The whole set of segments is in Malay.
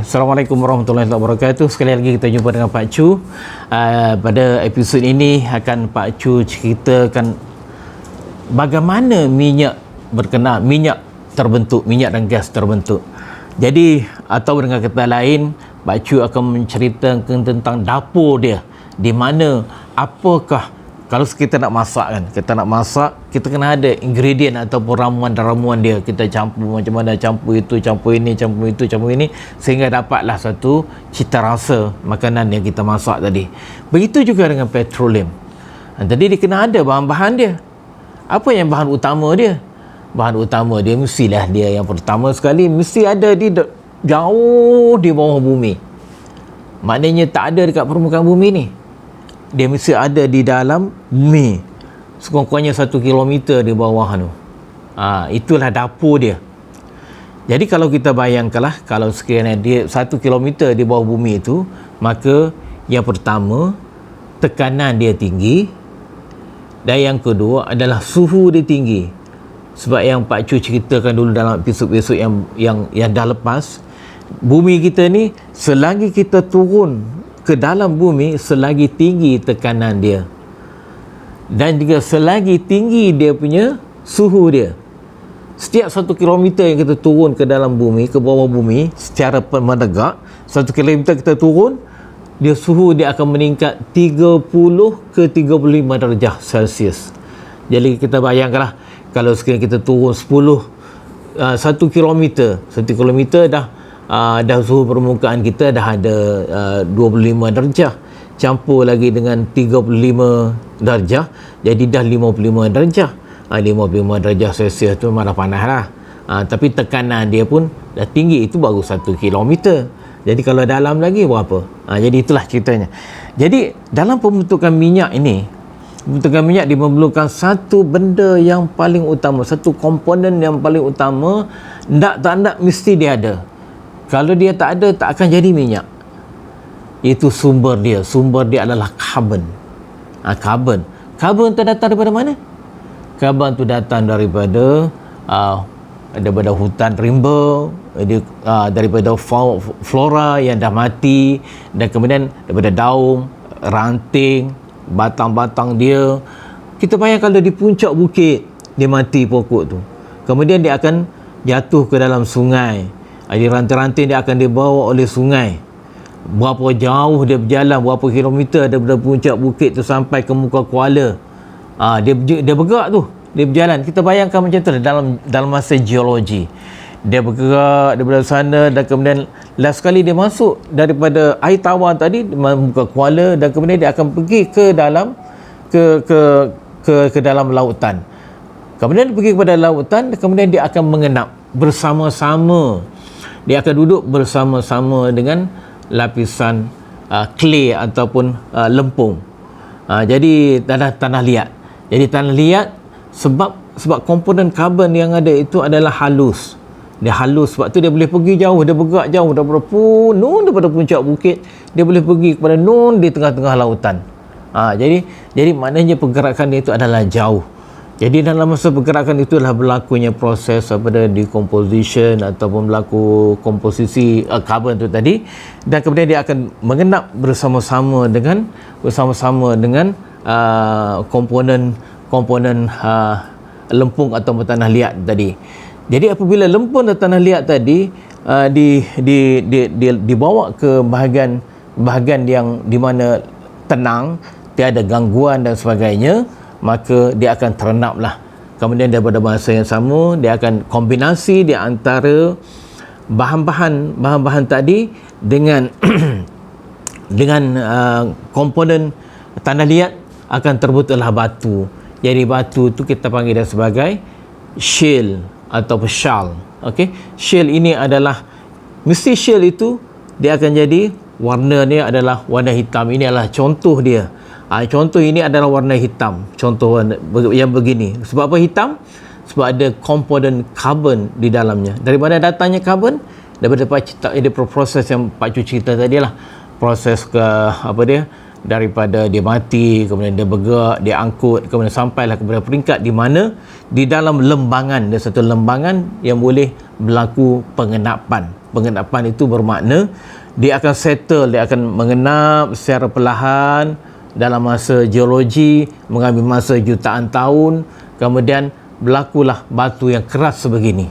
Assalamualaikum warahmatullahi wabarakatuh. Sekali lagi kita jumpa dengan Pak Chu. Pada episod ini akan Pak Chu ceritakan bagaimana minyak terbentuk, minyak dan gas terbentuk. Jadi, atau dengan kata lain, Pak Chu akan menceritakan tentang dapur dia. Di mana, apakah kalau kita nak masak kita kena ada ingredient ataupun ramuan dia. Kita campur macam mana, campur itu, campur ini, campur itu, campur ini, sehingga dapatlah satu cita rasa makanan yang kita masak tadi. Begitu juga dengan petroleum. Tadi dia kena ada bahan-bahan dia. Apa yang bahan utama dia? Bahan utama dia mestilah dia yang pertama sekali mesti ada jauh di bawah bumi. Maknanya tak ada dekat permukaan bumi ni. Dia mesti ada di dalam bumi, sekurang-kurangnya 1 kilometer di bawah tu. Itulah dapur dia. Jadi kalau kita bayangkanlah, kalau sekiranya dia 1 kilometer di bawah bumi itu, maka yang pertama tekanan dia tinggi, dan yang kedua adalah suhu dia tinggi. Sebab yang Pak Chu ceritakan dulu dalam episod-episod yang dah lepas, bumi kita ni selagi kita turun ke dalam bumi, selagi tinggi tekanan dia, dan juga selagi tinggi dia punya suhu dia. Setiap 1 kilometer yang kita turun ke dalam bumi, ke bawah bumi secara menegak, 1 kilometer kita turun, suhu dia akan meningkat 30 ke 35 darjah Celsius. Jadi kita bayangkanlah, kalau sekarang kita turun 1 kilometer dah suhu permukaan kita dah ada 25 darjah, campur lagi dengan 35 darjah, jadi dah 55 darjah. 55 darjah Celsius tu malah panas lah. Tapi tekanan dia pun dah tinggi, itu baru 1 kilometer. Jadi kalau dalam lagi berapa? Jadi itulah ceritanya. Jadi dalam pembentukan minyak ini, pembentukan minyak dimemerlukan satu benda yang paling utama, satu komponen yang paling utama. Tak mesti dia ada. Kalau dia tak ada, tak akan jadi minyak. Itu sumber dia. Sumber dia adalah karbon. Karbon tu datang daripada mana? Karbon tu datang daripada hutan rimba, daripada flora yang dah mati, dan kemudian daripada daun, ranting, batang-batang dia. Kita bayang kalau di puncak bukit dia mati pokok tu, kemudian dia akan jatuh ke dalam sungai. Di ranting-ranting dia akan dibawa oleh sungai. Berapa jauh dia berjalan, berapa kilometer daripada puncak bukit tu sampai ke muka kuala. Dia bergerak tu, dia berjalan. Kita bayangkan macam tu dalam masa geologi. Dia bergerak daripada sana, dan kemudian last kali dia masuk daripada air tawar tadi, muka kuala, dan kemudian dia akan pergi ke dalam ke dalam lautan. Kemudian dia pergi kepada lautan, kemudian dia akan mengenap bersama-sama. Dia akan duduk bersama-sama dengan lapisan clay ataupun lempung. Jadi tanah liat. Jadi tanah liat sebab komponen karbon yang ada itu adalah halus. Dia halus, sebab tu dia boleh pergi jauh, dia bergerak jauh daripada puncak bukit, dia boleh pergi kepada di tengah-tengah lautan. Jadi maknanya pergerakan dia itu adalah jauh. Jadi dalam masa pergerakan itulah berlakunya proses decomposition ataupun berlaku komposisi karbon itu tadi, dan kemudian dia akan mengenap bersama-sama dengan komponen lempung atau tanah liat tadi. Jadi apabila lempung dan tanah liat tadi dibawa ke bahagian yang di mana tenang, tiada gangguan dan sebagainya, maka dia akan terenaplah. Kemudian daripada masa yang sama, dia akan kombinasi di antara bahan-bahan tadi dengan komponen tanah liat, akan terbentuklah batu. Jadi batu tu kita panggil dia sebagai shale atau shale. Okey, shale ini adalah mesti shale itu dia akan jadi warna dia adalah warna hitam. Ini adalah contoh dia. Contoh ini adalah warna hitam, contoh yang begini. Sebab apa hitam? Sebab ada komponen karbon di dalamnya. Dari mana datangnya karbon? Daripada proses yang Pak Chu cerita tadi lah. Proses daripada dia mati, kemudian dia bergerak, dia angkut, kemudian sampailah kepada peringkat di mana di dalam lembangan, ada satu lembangan yang boleh berlaku pengenapan. Pengenapan itu bermakna dia akan settle, dia akan mengenap secara perlahan dalam masa geologi, mengambil masa jutaan tahun, kemudian berlakulah batu yang keras sebegini.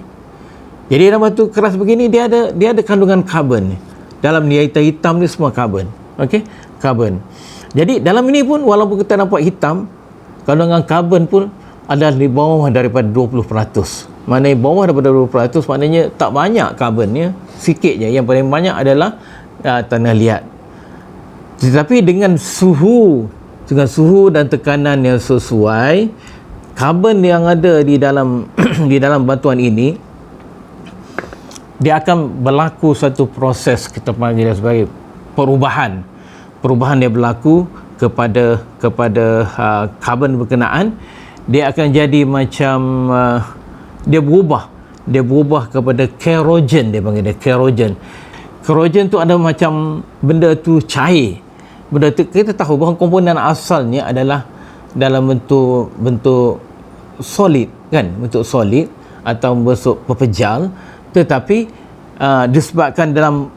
Jadi dalam batu keras begini dia ada kandungan karbon. Dalam ni hitam ni semua karbon. Okey, karbon. Jadi dalam ini pun walaupun kita nampak hitam, kandungan karbon pun ada di bawah daripada 20%. Maknanya bawah daripada 20%, maknanya tak banyak karbonnya, sikit je. Yang paling banyak adalah tanah liat. Tetapi dengan suhu dan tekanan yang sesuai, karbon yang ada di dalam di dalam batuan ini, dia akan berlaku satu proses, kita panggil sebagai perubahan dia berlaku kepada karbon berkenaan. Dia akan jadi macam dia berubah kepada kerogen, dia panggil dia kerogen tu ada macam benda tu cair. Benda tu kita tahu bahawa komponen asalnya adalah dalam bentuk solid kan, bentuk solid atau bentuk pepejal, tetapi disebabkan dalam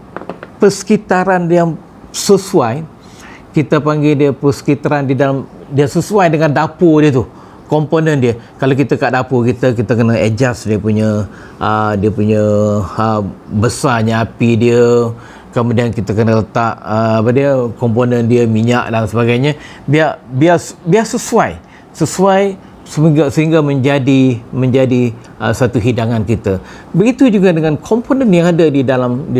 persekitaran yang sesuai, kita panggil dia persekitaran di dalam, dia sesuai dengan dapur dia tu, komponen dia. Kalau kita kat dapur kita kena adjust dia punya besarnya api dia, kemudian kita kena letak komponen dia, minyak dan sebagainya, biar sesuai sehingga menjadi satu hidangan kita. Begitu juga dengan komponen yang ada di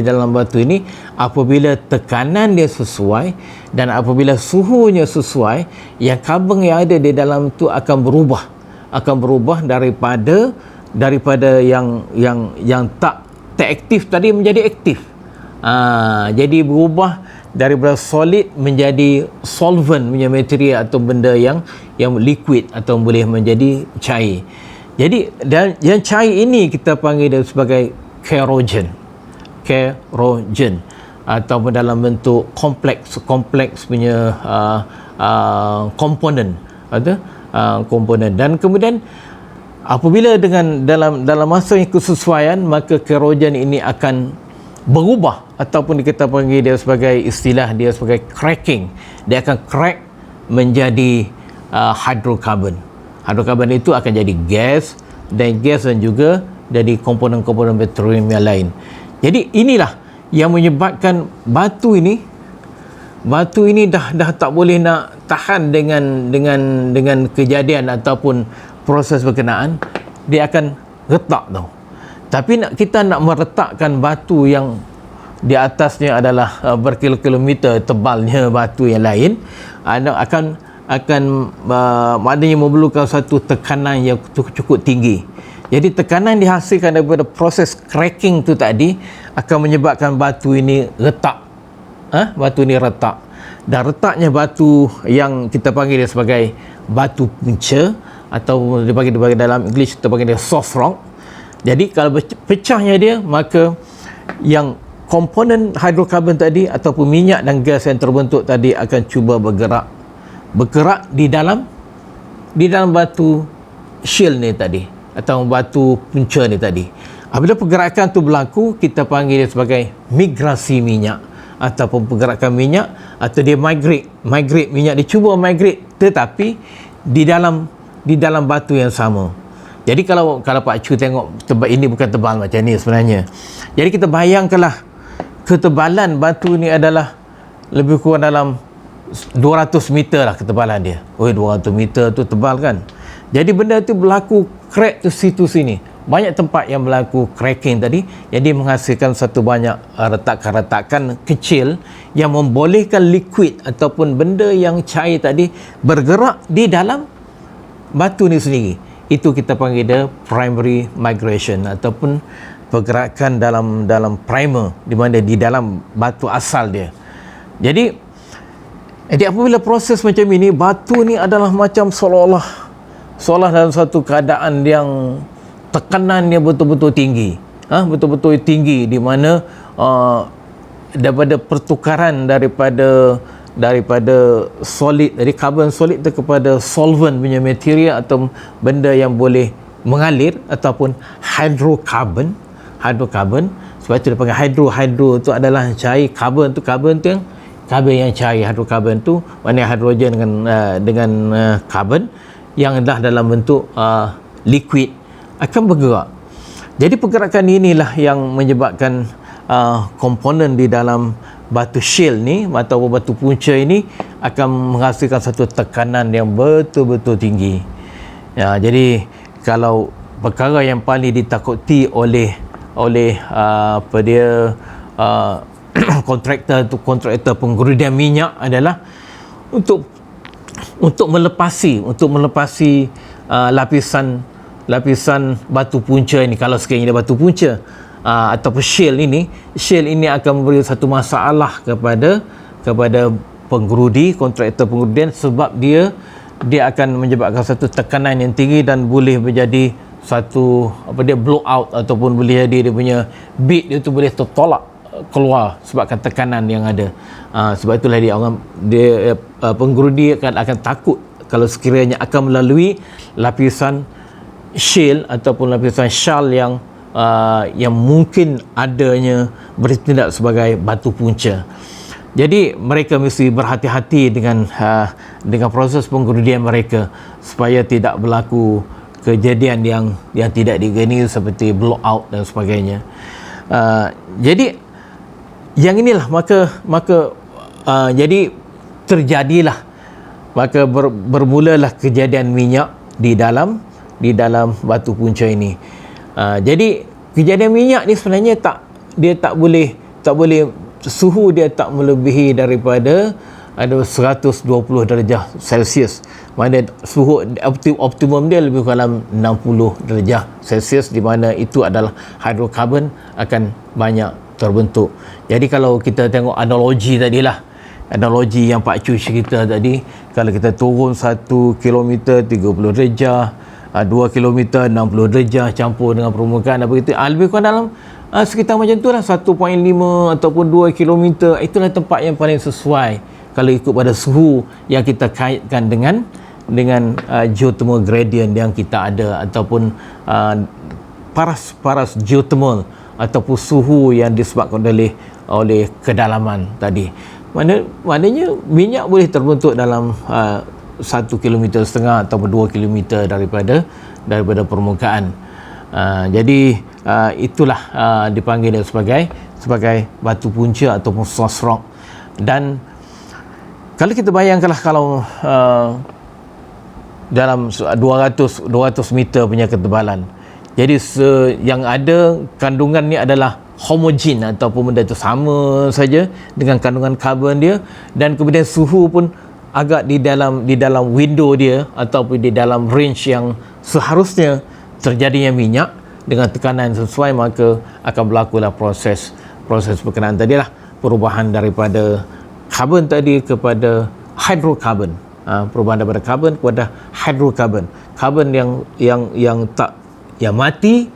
dalam batu ini. Apabila tekanan dia sesuai dan apabila suhunya sesuai, yang karbon yang ada di dalam itu akan berubah daripada yang tak aktif tadi menjadi aktif. Jadi berubah daripada solid menjadi solvent punya material atau benda yang liquid atau boleh menjadi cair. Jadi yang cair ini kita panggil dia sebagai kerogen ataupun dalam bentuk kompleks punya komponen atau komponen. Dan kemudian apabila dalam masa yang kesesuaian, maka kerogen ini akan berubah ataupun kita panggil dia sebagai istilah dia sebagai cracking. Dia akan crack menjadi hidrokarbon. Hidrokarbon itu akan jadi gas dan juga jadi komponen-komponen petroleum yang lain. Jadi inilah yang menyebabkan batu ini dah tak boleh nak tahan dengan kejadian ataupun proses berkenaan, dia akan retak tau. Tapi kita nak meletakkan batu yang di atasnya adalah berkilometer tebalnya batu yang lain, akan maknanya memerlukan satu tekanan yang cukup tinggi. Jadi tekanan dihasilkan daripada proses cracking tu tadi akan menyebabkan batu ini retak. Batu ini retak. Dan retaknya batu yang kita panggil dia sebagai batu punca, atau dibagi dalam English kita panggil dia soft rock. Jadi kalau pecahnya dia, maka yang komponen hidrokarbon tadi ataupun minyak dan gas yang terbentuk tadi akan cuba bergerak di dalam batu shield ni tadi atau batu punca ni tadi. Apabila pergerakan tu berlaku, kita panggil dia sebagai migrasi minyak ataupun pergerakan minyak, atau dia migrate minyak, dia cuba migrate tetapi di dalam batu yang sama. Jadi kalau Pak Chu tengok ini bukan tebal macam ni sebenarnya. Jadi kita bayangkanlah ketebalan batu ni adalah lebih kurang dalam 200 meter lah ketebalan dia. 200 meter tu tebal kan. Jadi benda tu berlaku crack tu situ sini. Banyak tempat yang berlaku cracking tadi, jadi menghasilkan satu banyak retakan-retakan kecil yang membolehkan liquid ataupun benda yang cair tadi bergerak di dalam batu ni sendiri. Itu kita panggil dia primary migration ataupun pergerakan dalam primer, di mana di dalam batu asal dia. Jadi apabila proses macam ini, batu ni adalah macam seolah dalam satu keadaan yang tekanannya betul-betul tinggi. Betul-betul tinggi, di mana daripada pertukaran daripada solid, dari karbon solid tu kepada solvent punya material atau benda yang boleh mengalir ataupun hidrokarbon. Sebab itu dia panggil hydro tu adalah cair, karbon tu yang karbon yang cair. Hidrokarbon tu maknanya hidrogen dengan karbon yang dah dalam bentuk liquid akan bergerak. Jadi pergerakan inilah yang menyebabkan komponen di dalam batu shale ni atau batu punca ini akan menghasilkan satu tekanan yang betul-betul tinggi. Ya, jadi kalau perkara yang paling ditakuti oleh kontraktor penggerudian minyak adalah untuk melepasi lapisan batu punca ini. Kalau sekiranya batu punca ataupun shale ini akan memberi satu masalah kepada kontraktor penggerudian, sebab dia akan menyebabkan satu tekanan yang tinggi dan boleh menjadi satu blow out, ataupun boleh jadi dia punya bit dia tu boleh tertolak keluar sebabkan tekanan yang ada. Sebab itulah penggerudi akan takut kalau sekiranya akan melalui lapisan shale ataupun lapisan shale yang mungkin adanya bertindak sebagai batu punca. Jadi mereka mesti berhati-hati dengan proses penggerudian mereka supaya tidak berlaku kejadian yang tidak digeni seperti blowout dan sebagainya. Jadi yang inilah maka jadi terjadilah, maka bermulalah kejadian minyak di dalam batu punca ini. Jadi kejadian minyak ni sebenarnya tak boleh suhu dia tak melebihi daripada ada 120 darjah Celsius. Mana suhu optimum dia lebih kurang 60 darjah Celsius, di mana itu adalah hidrokarbon akan banyak terbentuk. Jadi kalau kita tengok analogi yang Pak Chu cerita tadi, kalau kita turun 1 km 30 darjah, 2 km 60 darjah campur dengan permukaan begitu, lebih kurang dalam sekitar macam tu lah, 1.5 ataupun 2 km. Itulah tempat yang paling sesuai kalau ikut pada suhu yang kita kaitkan dengan geothermal gradient yang kita ada, ataupun paras geothermal ataupun suhu yang disebabkan oleh kedalaman tadi. Maknanya minyak boleh terbentuk dalam 1,5 km atau 2 km daripada permukaan. Jadi itulah dipanggil sebagai batu punca ataupun source rock. Dan kalau kita bayangkanlah kalau dalam 200 meter punya ketebalan, jadi yang ada kandungan ni adalah homogen ataupun benda itu sama saja dengan kandungan karbon dia, dan kemudian suhu pun agak di dalam window dia ataupun di dalam range yang seharusnya terjadinya minyak dengan tekanan sesuai, maka akan berlakulah proses berkenaan tadilah, perubahan daripada karbon tadi kepada hidrokarbon. Perubahan daripada karbon kepada hidrokarbon. Karbon yang mati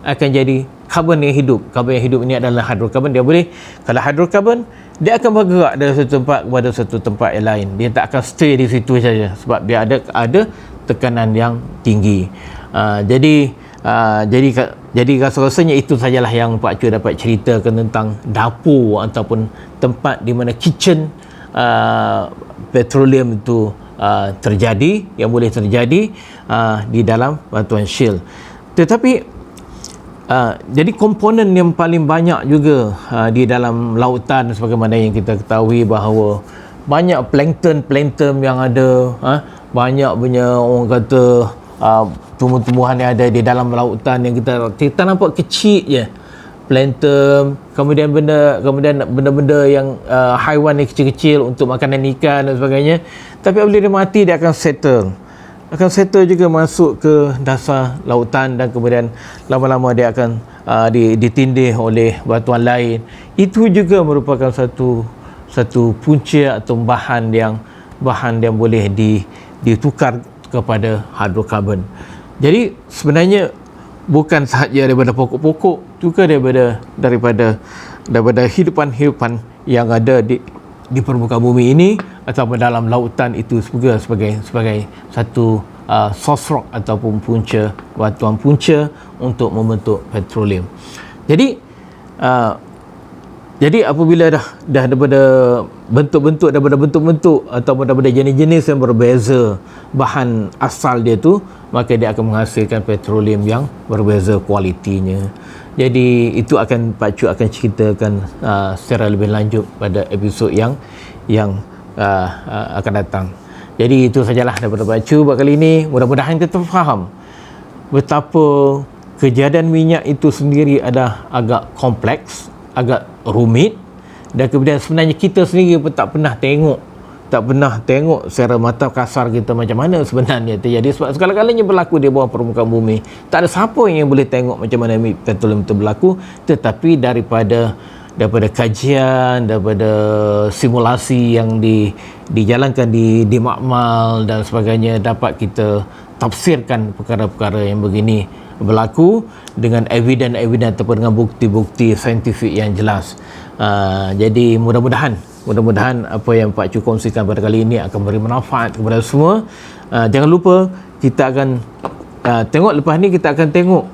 akan jadi karbon yang hidup. Karbon yang hidup ini adalah hidrokarbon. Dia boleh, kalau hidrokarbon, dia akan bergerak dari satu tempat kepada satu tempat yang lain. Dia tak akan stay di situ saja sebab dia ada tekanan yang tinggi. Jadi rasa-rasanya itu sajalah yang Pak Chu dapat ceritakan tentang dapur ataupun tempat di mana kitchen petroleum itu terjadi, yang boleh terjadi di dalam batuan shale. Tetapi jadi komponen yang paling banyak juga di dalam lautan, sebagaimana yang kita ketahui bahawa banyak plankton yang ada, banyak punya orang kata tumbuh-tumbuhan yang ada di dalam lautan yang kita nampak kecil je, plankton, kemudian benda-benda yang haiwan yang kecil-kecil untuk makanan ikan dan sebagainya. Tapi apabila dia mati, dia akan settle juga masuk ke dasar lautan, dan kemudian lama-lama dia akan ditindih oleh batuan lain. Itu juga merupakan satu punca atau bahan yang boleh ditukar kepada hidrokarbon. Jadi sebenarnya bukan sahaja daripada pokok-pokok, juga daripada hidupan-hidupan yang ada di permukaan bumi ini ataupun dalam lautan, itu juga sebagai satu source rock ataupun batuan punca untuk membentuk petroleum. Jadi Jadi apabila dah daripada bentuk-bentuk atau daripada jenis-jenis yang berbeza bahan asal dia tu, maka dia akan menghasilkan petroleum yang berbeza kualitinya. Jadi itu akan Pak Cu akan ceritakan secara lebih lanjut pada episod yang akan datang. Jadi itu sajalah daripada Pak Cu buat kali ini. Mudah-mudahan kita faham betapa kejadian minyak itu sendiri ada agak kompleks, agak rumit, dan kemudian sebenarnya kita sendiri pun tak pernah tengok secara mata kasar kita macam mana sebenarnya terjadi, sebab segala-galanya berlaku di bawah permukaan bumi. Tak ada siapa yang boleh tengok macam mana petroleum itu berlaku, tetapi daripada kajian, daripada simulasi yang dijalankan di makmal dan sebagainya, dapat kita tafsirkan perkara-perkara yang begini berlaku dengan evidence ataupun dengan bukti-bukti saintifik yang jelas. Jadi mudah-mudahan apa yang Pak Cu kongsikan pada kali ini akan beri manfaat kepada semua. Jangan lupa kita akan tengok lepas ni, kita akan tengok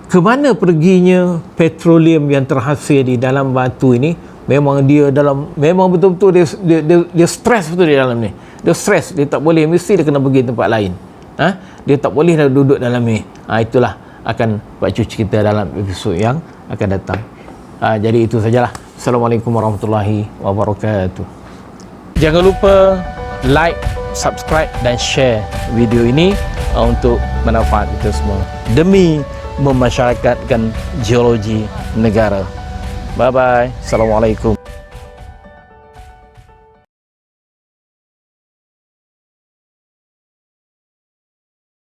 ke mana perginya petroleum yang terhasil di dalam batu ini. Memang betul-betul dia stres betul di dalam ni. Dia stres, dia tak boleh, mesti dia kena pergi tempat lain. Dia tak boleh dah duduk dalam ni. Itulah akan Pak Cu cerita dalam episod yang akan datang. Jadi itu sajalah. Assalamualaikum warahmatullahi wabarakatuh. Jangan lupa like, subscribe dan share video ini untuk manfaat kita semua demi memasyarakatkan geologi negara. Bye bye. Assalamualaikum.